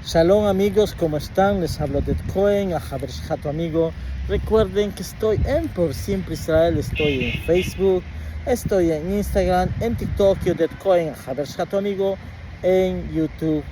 Shalom amigos, ¿cómo están? Les hablo de Cohen, a tu amigo. Recuerden que estoy en Por Siempre Israel, estoy en Facebook, estoy en Instagram, en TikTok, yo de Cohen, a tu amigo, en YouTube.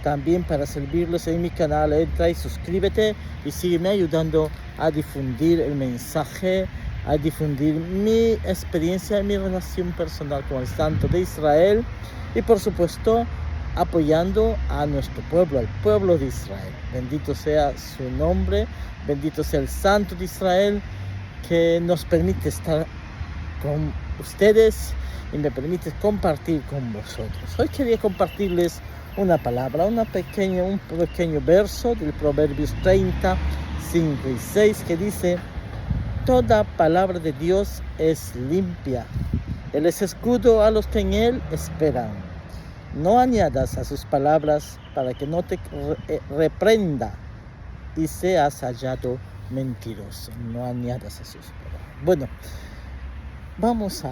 También para servirles en mi canal, entra y suscríbete y sígueme ayudando a difundir el mensaje, a difundir mi experiencia y mi relación personal con el Santo de Israel y por supuesto apoyando a nuestro pueblo, al pueblo de Israel. Bendito sea su nombre, bendito sea el Santo de Israel que nos permite estar con ustedes y me permite compartir con vosotros. Hoy quería compartirles una palabra, un pequeño verso del Proverbios 30, 5 y 6 que dice: toda palabra de Dios es limpia, Él es escudo a los que en Él esperan. No añadas a sus palabras para que no te reprenda y seas hallado mentiroso. No añadas a sus palabras. Bueno, vamos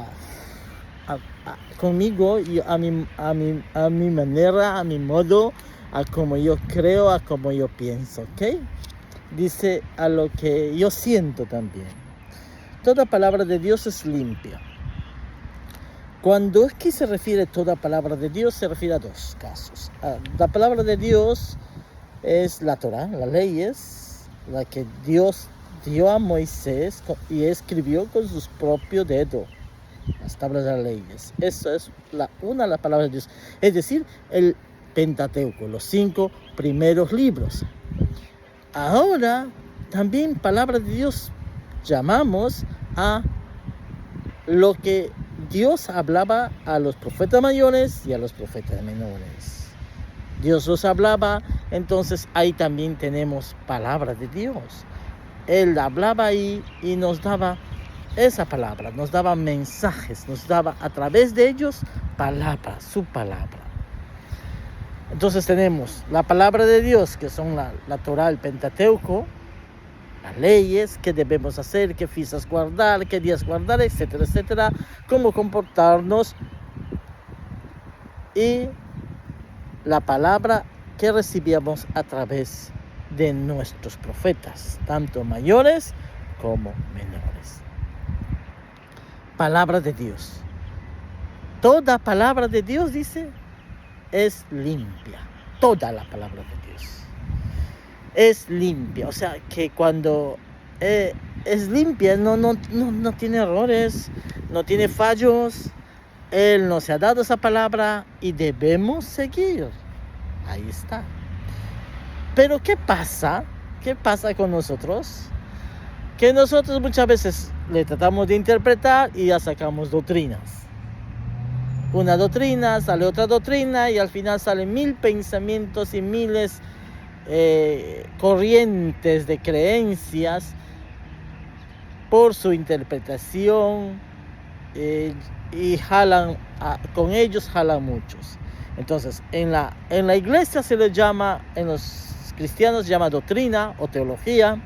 conmigo y a mi manera, a mi modo, a como yo creo, a como yo pienso, ¿ok? Dice a lo que yo siento también. Toda palabra de Dios es limpia. Cuando aquí se refiere toda palabra de Dios, se refiere a dos casos. La palabra de Dios es la Torah, las leyes, la que Dios dio a Moisés y escribió con sus propios dedos, las tablas de las leyes. Eso es una de las palabras de Dios. Es decir, el Pentateuco, los 5 primeros libros. Ahora, también palabra de Dios llamamos a lo que Dios hablaba a los profetas mayores y a los profetas menores. Dios los hablaba, entonces ahí también tenemos palabra de Dios. Él hablaba ahí y nos daba esa palabra, nos daba mensajes, nos daba a través de ellos palabra, su palabra. Entonces tenemos la palabra de Dios, que son la Torah, el Pentateuco, las leyes, qué debemos hacer, qué fiestas guardar, qué días guardar, etcétera, etcétera, cómo comportarnos, y la palabra que recibíamos a través de nuestros profetas, tanto mayores como menores. Palabra de Dios. Toda palabra de Dios, dice, es limpia. Toda la palabra de Dios es limpia, o sea que cuando es limpia, no tiene errores, no tiene fallos. Él nos ha dado esa palabra y debemos seguir. Ahí está. Pero ¿qué pasa? ¿Qué pasa con nosotros? Que nosotros muchas veces le tratamos de interpretar y ya sacamos doctrinas. Una doctrina, sale otra doctrina y al final salen 1000 pensamientos y miles corrientes de creencias por su interpretación y con ellos jalan muchos. Entonces en la iglesia se le llama, en los cristianos se llama doctrina o teología.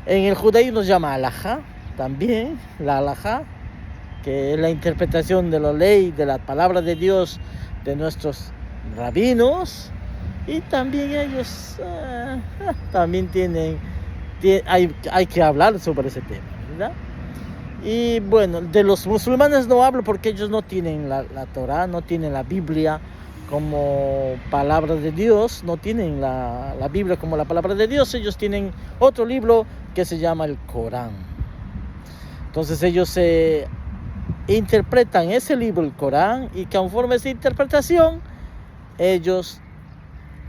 En el judaísmo se llama halajá, también la halajá, que es la interpretación de la ley, de la palabra de Dios, de nuestros rabinos. Y también ellos también hay que hablar sobre ese tema, ¿verdad? Y bueno, de los musulmanes no hablo porque ellos no tienen la Torah, no tienen la Biblia como palabra de Dios, no tienen la Biblia como la palabra de Dios. Ellos tienen otro libro que se llama el Corán. Entonces ellos interpretan ese libro, el Corán, y conforme a esa interpretación, ellos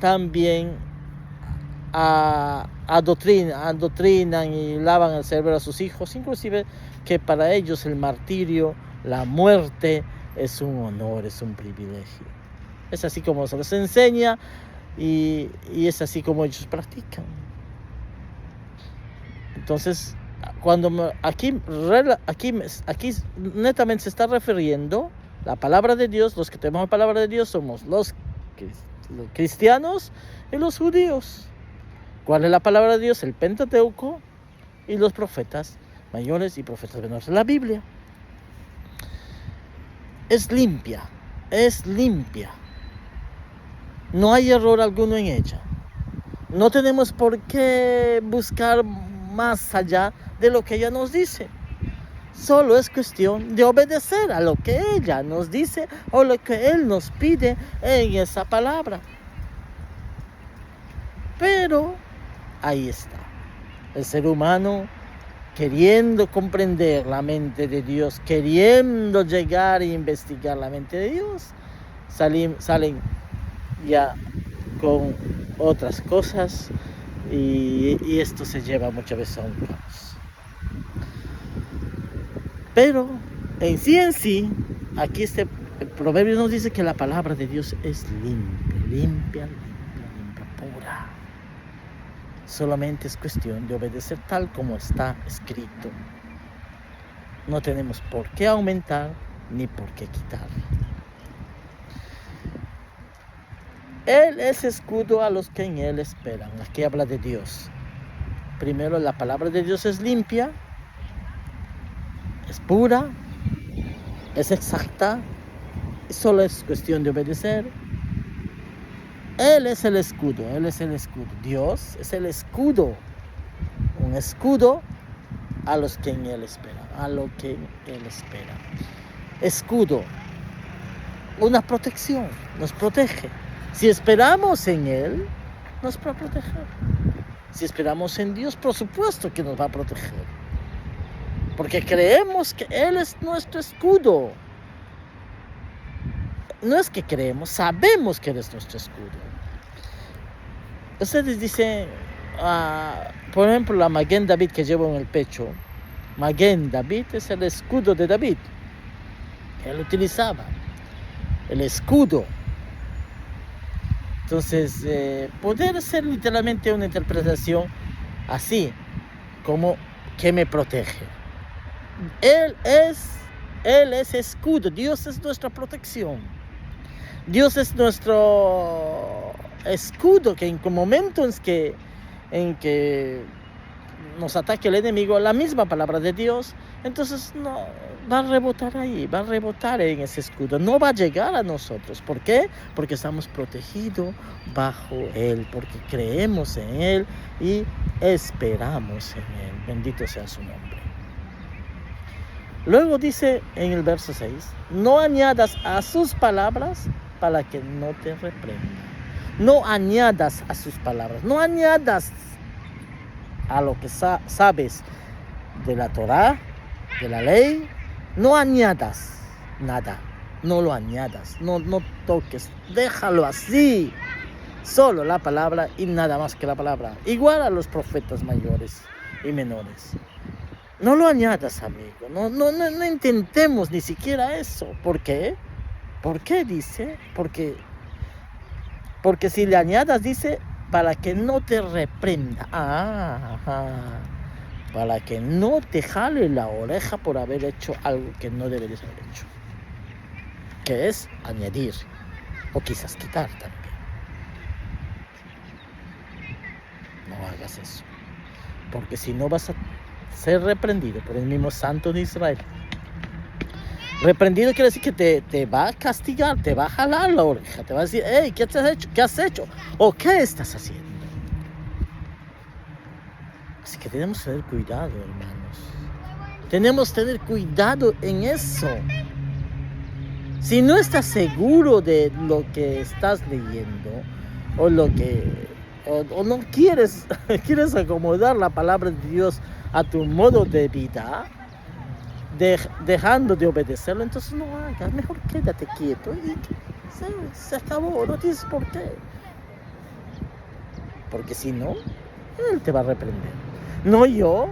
también adoctrinan y lavan el cerebro a sus hijos, inclusive que para ellos el martirio, la muerte, es un honor, es un privilegio. Es así como se les enseña y es así como ellos practican. Entonces, cuando aquí netamente se está refiriendo la palabra de Dios, los que tenemos la palabra de Dios somos los cristianos y los judíos. ¿Cuál es la palabra de Dios? El Pentateuco y los profetas mayores y profetas menores. La Biblia es limpia, es limpia. No hay error alguno en ella. No tenemos por qué buscar más allá de lo que ella nos dice. Solo es cuestión de obedecer a lo que ella nos dice o lo que Él nos pide en esa palabra. Pero ahí está. El ser humano queriendo comprender la mente de Dios, queriendo llegar e investigar la mente de Dios, salen ya con otras cosas y esto se lleva muchas veces a un caos. Pero en sí, aquí el proverbio nos dice que la palabra de Dios es limpia, pura. Solamente es cuestión de obedecer tal como está escrito. No tenemos por qué aumentar ni por qué quitar. Él es escudo a los que en Él esperan. Aquí habla de Dios. Primero, la palabra de Dios es limpia, es pura, es exacta, y solo es cuestión de obedecer. Él es el escudo, Dios es el escudo, un escudo a los que en Él esperan, Escudo, una protección, nos protege. Si esperamos en Él, nos va a proteger. Si esperamos en Dios, por supuesto que nos va a proteger. Porque creemos que Él es nuestro escudo. No es que creemos, sabemos que Él es nuestro escudo. Ustedes dicen, por ejemplo, la Maguen David que llevo en el pecho. Maguen David es el escudo de David, que él utilizaba. El escudo. Entonces, poder ser literalmente una interpretación así, como que me protege. Él es escudo, Dios es nuestra protección. Dios es nuestro escudo, que en momentos en que nos ataque el enemigo, la misma palabra de Dios, entonces no va a rebotar ahí, va a rebotar en ese escudo, no va a llegar a nosotros. ¿Por qué? Porque estamos protegidos bajo Él, porque creemos en Él y esperamos en Él. Bendito sea su nombre. Luego dice en el verso 6, no añadas a sus palabras para que no te reprenda. No añadas a sus palabras, no añadas a lo que sabes de la Torá, de la ley, no añadas nada, no lo añadas, no toques, déjalo así, solo la palabra y nada más que la palabra, igual a los profetas mayores y menores. No lo añadas, amigo, no intentemos ni siquiera eso. ¿Por qué? ¿Por qué dice? Porque si le añadas, dice, para que no te reprenda. Para que no te jale la oreja por haber hecho algo que no deberías haber hecho. Que es añadir, o quizás quitar también. No hagas eso. Porque si no vas a ser reprendido por el mismo Santo de Israel. Reprendido quiere decir que te va a castigar, te va a jalar la oreja, te va a decir, hey, ¿qué has hecho? ¿Qué has hecho? ¿O qué estás haciendo? Así que tenemos que tener cuidado, hermanos. Tenemos que tener cuidado en eso. Si no estás seguro de lo que estás leyendo, o no quieres acomodar la palabra de Dios a tu modo de vida, dejando de obedecerlo, entonces no hagas, mejor quédate quieto y se acabó, no tienes por qué. Porque si no, Él te va a reprender. No yo,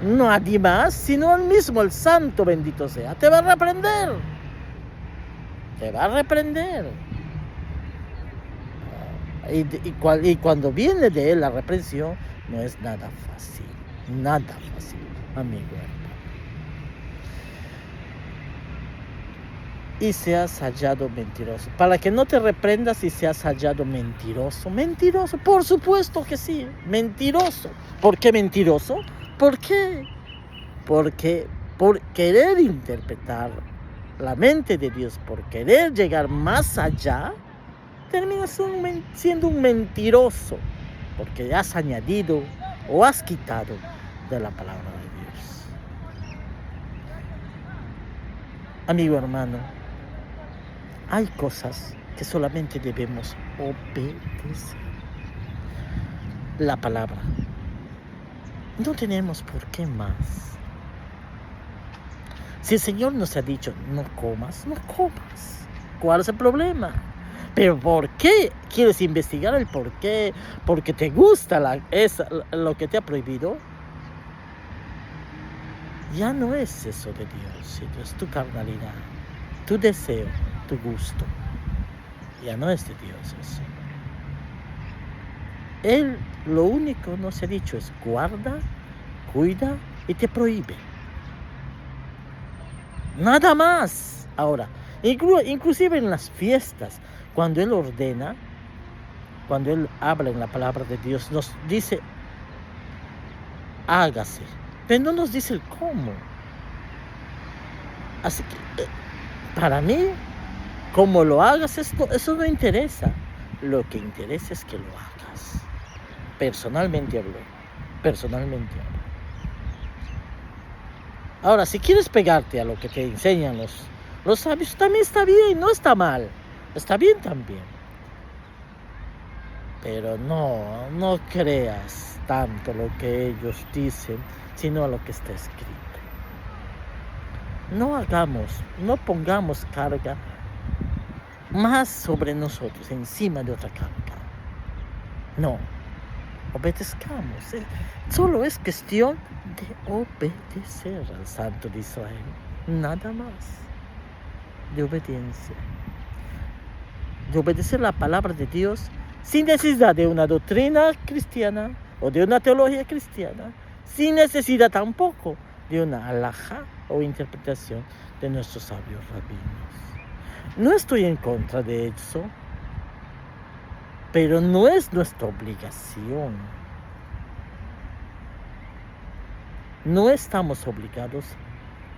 no nadie más, sino Él mismo, el Santo bendito sea, te va a reprender. Te va a reprender. Y cuando viene de Él la reprensión, no es nada fácil, amigo. Y seas hallado mentiroso. Para que no te reprendas y seas hallado mentiroso. Mentiroso, por supuesto que sí, mentiroso. ¿Por qué mentiroso? ¿Por qué? Porque por querer interpretar la mente de Dios, por querer llegar más allá, terminas siendo un mentiroso, porque has añadido o has quitado de la palabra de Dios. Amigo hermano, hay cosas que solamente debemos obedecer. La palabra. No tenemos por qué más. Si el Señor nos ha dicho, no comas, no comas. ¿Cuál es el problema? Pero ¿por qué quieres investigar el por qué? ¿Porque te gusta lo que te ha prohibido? Ya no es eso de Dios, sino es tu carnalidad, tu deseo, tu gusto. Ya no es de Dios eso. Él lo único nos ha dicho es guarda, cuida y te prohíbe. Nada más. Ahora, inclusive en las fiestas, cuando Él ordena, cuando Él habla en la palabra de Dios, nos dice, hágase. Pero no nos dice el cómo. Así que, para mí, cómo lo hagas, eso no interesa. Lo que interesa es que lo hagas. Personalmente hablo. Ahora, si quieres pegarte a lo que te enseñan los sabios, también está bien, no está mal. Está bien también. Pero no creas tanto lo que ellos dicen, sino a lo que está escrito. No pongamos carga más sobre nosotros, encima de otra carga. No, obedezcamos. Solo es cuestión de obedecer al Santo de Israel, nada más. De obediencia. De obedecer la palabra de Dios sin necesidad de una doctrina cristiana o de una teología cristiana, sin necesidad tampoco de una halajá o interpretación de nuestros sabios rabinos. No estoy en contra de eso, pero no es nuestra obligación. No estamos obligados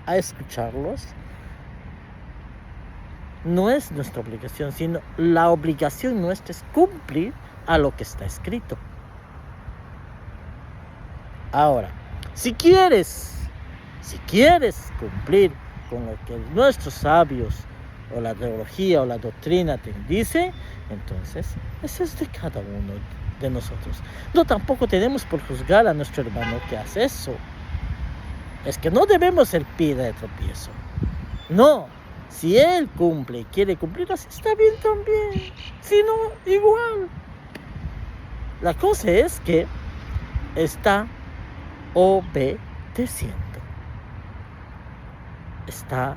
a escucharlos. No es nuestra obligación, sino la obligación nuestra es cumplir a lo que está escrito. Ahora, si quieres cumplir con lo que nuestros sabios o la teología o la doctrina te dice, entonces eso es de cada uno de nosotros. No, tampoco tenemos por juzgar a nuestro hermano que hace eso. Es que no debemos ser piedra de tropiezo. No, si él cumple y quiere cumplir, así está bien también. Si no, igual. La cosa es que está obedeciendo. Está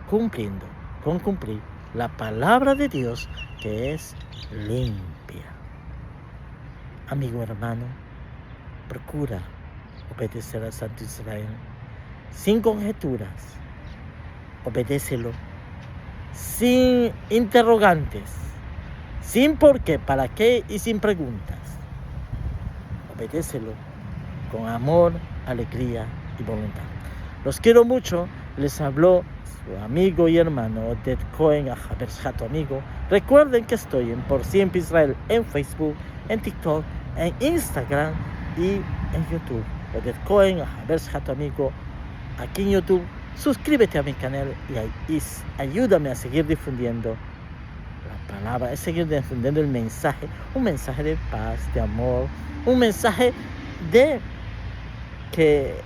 cumpliendo, con cumplir la palabra de Dios, que es limpia. Amigo hermano, procura obedecer al Santo Israel sin conjeturas. Obedécelo sin interrogantes, sin por qué, para qué y sin preguntas. Obedécelo con amor, alegría y voluntad. Los quiero mucho. Les habló su amigo y hermano Oded Cohen, Habershat amigo. Recuerden que estoy en Por Siempre Israel en Facebook, en TikTok, en Instagram y en YouTube. Oded Cohen, Habershat amigo, aquí en YouTube. Suscríbete a mi canal y ayúdame a seguir difundiendo la palabra, a seguir difundiendo el mensaje, un mensaje de paz, de amor, un mensaje de que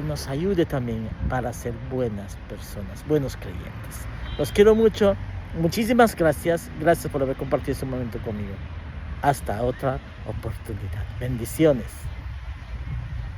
nos ayude también para ser buenas personas, buenos creyentes. Los quiero mucho, muchísimas gracias por haber compartido este momento conmigo. Hasta otra oportunidad. Bendiciones.